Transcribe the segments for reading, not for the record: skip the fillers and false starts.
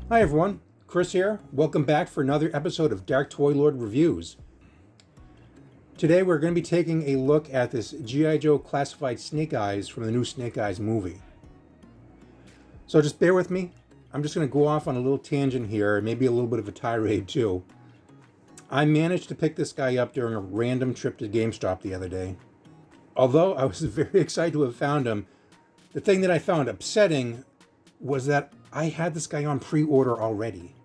Hi everyone, Chris here. Welcome back for another episode of Darktoylord Reviews. Today we're going to be taking a look at this G.I. Joe classified Snake Eyes from the new Snake Eyes movie. So just bear with me. I'm just going to go off on a little tangent here, maybe a little bit of a tirade too. I managed to pick this guy up during a random trip to GameStop the other day. Although I was very excited to have found him, the thing that I found upsetting was that I had this guy on pre-order already.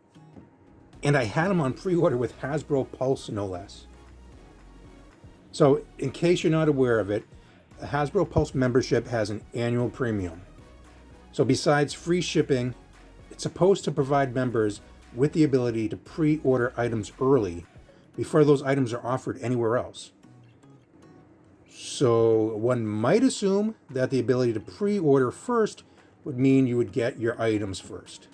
And I had him on pre-order with Hasbro Pulse, no less. So, in case you're not aware of it, a Hasbro Pulse membership has an annual premium. So besides free shipping, it's supposed to provide members with the ability to pre-order items early before those items are offered anywhere else. So one might assume that the ability to pre-order first would mean you would get your items first.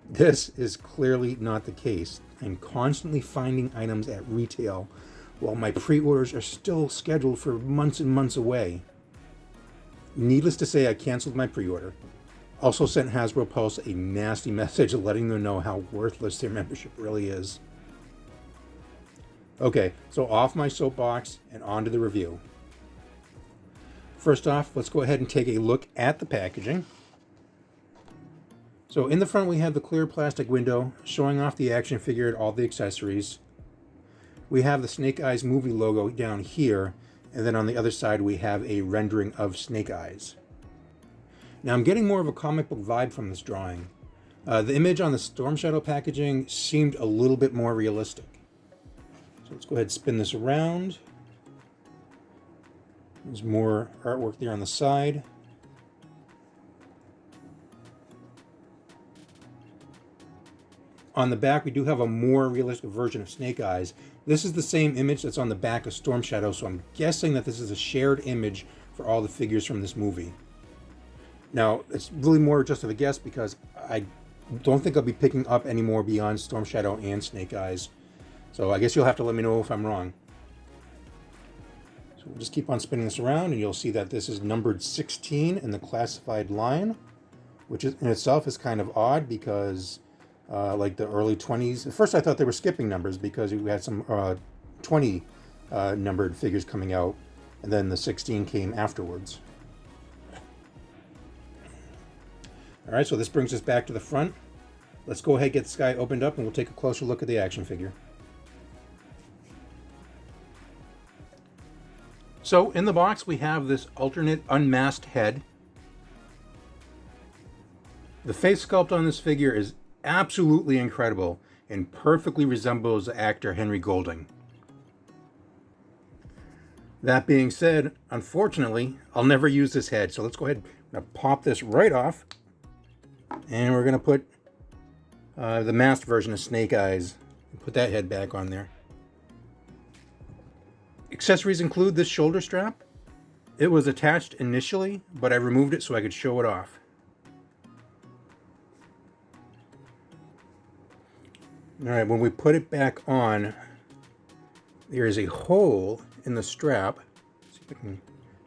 This is clearly not the case. I'm constantly finding items at retail while my pre-orders are still scheduled for months and months away. Needless to say, I canceled my pre-order. Also sent Hasbro Pulse a nasty message letting them know how worthless their membership really is. Okay, so off my soapbox and on to the review. First off, let's go ahead and take a look at the packaging. So in the front we have the clear plastic window showing off the action figure and all the accessories. We have the Snake Eyes movie logo down here, and then on the other side we have a rendering of Snake Eyes. Now I'm getting more of a comic book vibe from this drawing. The image on the Storm Shadow packaging seemed a little bit more realistic. So let's go ahead and spin this around. There's more artwork there on the side. On the back, we do have a more realistic version of Snake Eyes. This is the same image that's on the back of Storm Shadow, so I'm guessing that this is a shared image for all the figures from this movie. Now, it's really more just of a guess because I don't think I'll be picking up any more beyond Storm Shadow and Snake Eyes. So I guess you'll have to let me know if I'm wrong. So we'll just keep on spinning this around and you'll see that this is numbered 16 in the classified line, which is, in itself is kind of odd because like the early 20s. At first I thought they were skipping numbers because we had some 20 numbered figures coming out, and then the 16 came afterwards. Alright, so this brings us back to the front. Let's go ahead and get this guy opened up and we'll take a closer look at the action figure. So in the box we have this alternate unmasked head. The face sculpt on this figure is absolutely incredible and perfectly resembles the actor Henry Golding. That being said, unfortunately, I'll never use this head, so let's go ahead and pop this right off. And we're going to put the masked version of Snake Eyes and put that head back on there. Accessories include this shoulder strap. It was attached initially, but I removed it so I could show it off. Alright, when we put it back on, there is a hole in the strap. Let's see if I can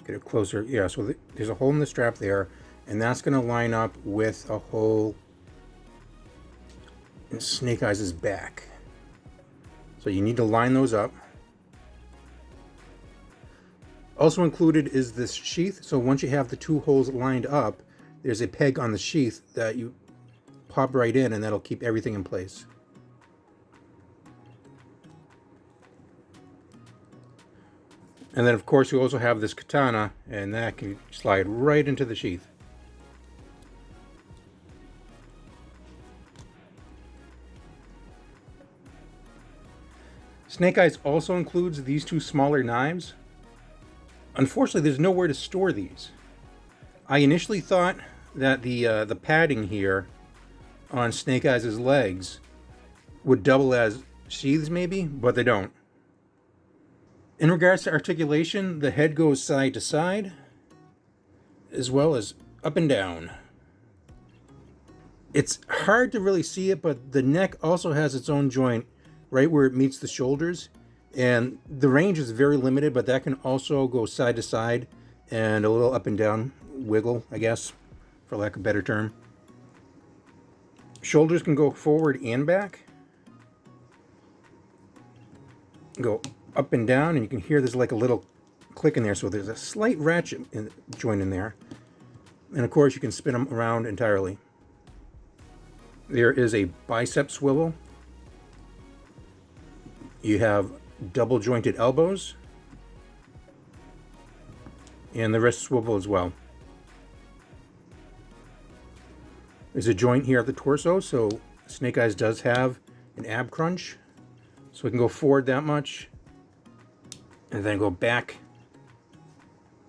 get it closer. Yeah, so there's a hole in the strap there, and that's going to line up with a hole in Snake Eyes' back. So you need to line those up. Also included is this sheath, so once you have the two holes lined up, there's a peg on the sheath that you pop right in, and that'll keep everything in place. And then of course you also have this katana, and that can slide right into the sheath. Snake Eyes also includes these two smaller knives. Unfortunately, there's nowhere to store these. I initially thought that the padding here on Snake Eyes' legs would double as sheaths maybe, but they don't. In regards to articulation, the head goes side to side, as well as up and down. It's hard to really see it, but the neck also has its own joint right where it meets the shoulders. And the range is very limited, but that can also go side to side and a little up and down wiggle, I guess, for lack of a better term. Shoulders can go forward and back. Go up and down, and you can hear there's like a little click in there, so there's a slight ratchet joint in there. And of course you can spin them around entirely. There is a bicep swivel. You have double jointed elbows, and the wrist swivel as well. There's a joint here at the torso, so Snake Eyes does have an ab crunch, so we can go forward that much and then go back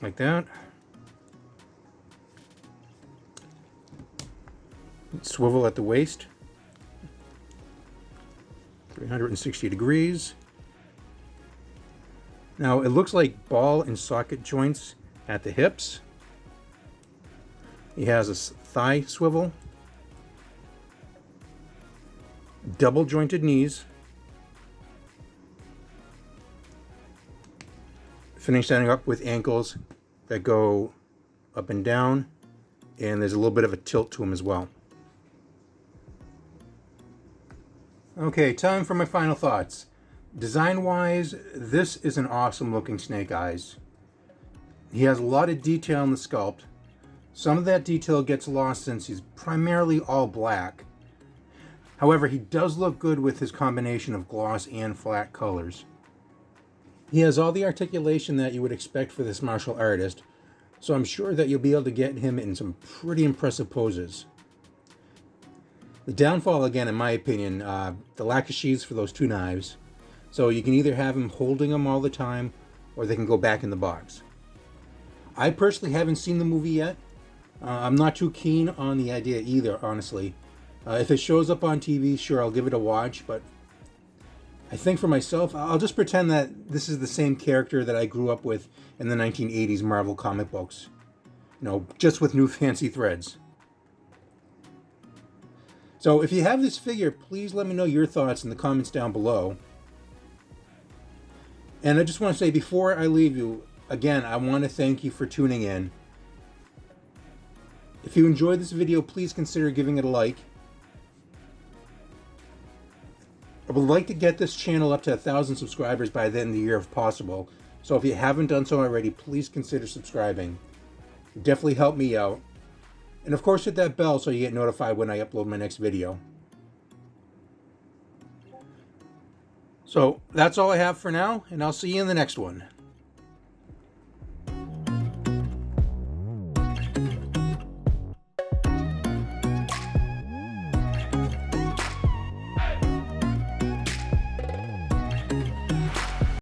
like that. Swivel at the waist, 360 degrees. Now it looks like ball and socket joints at the hips. He has a thigh swivel, double jointed knees. Finish setting up with ankles that go up and down, and there's a little bit of a tilt to them as well. Okay, time for my final thoughts. Design-wise, this is an awesome looking Snake Eyes. He has a lot of detail in the sculpt. Some of that detail gets lost since he's primarily all black. However, he does look good with his combination of gloss and flat colors. He has all the articulation that you would expect for this martial artist, so I'm sure that you'll be able to get him in some pretty impressive poses. The downfall, again, in my opinion, the lack of sheaths for those two knives. So you can either have him holding them all the time, or they can go back in the box. I personally haven't seen the movie yet. I'm not too keen on the idea either, honestly. If it shows up on TV, sure, I'll give it a watch, but I think for myself, I'll just pretend that this is the same character that I grew up with in the 1980s Marvel comic books. You know, just with new fancy threads. So if you have this figure, please let me know your thoughts in the comments down below. And I just want to say, before I leave you, again, I want to thank you for tuning in. If you enjoyed this video, please consider giving it a like. I would like to get this channel up to 1,000 subscribers by the end of the year if possible. So if you haven't done so already, please consider subscribing. It definitely help me out. And of course, hit that bell so you get notified when I upload my next video. So that's all I have for now, and I'll see you in the next one.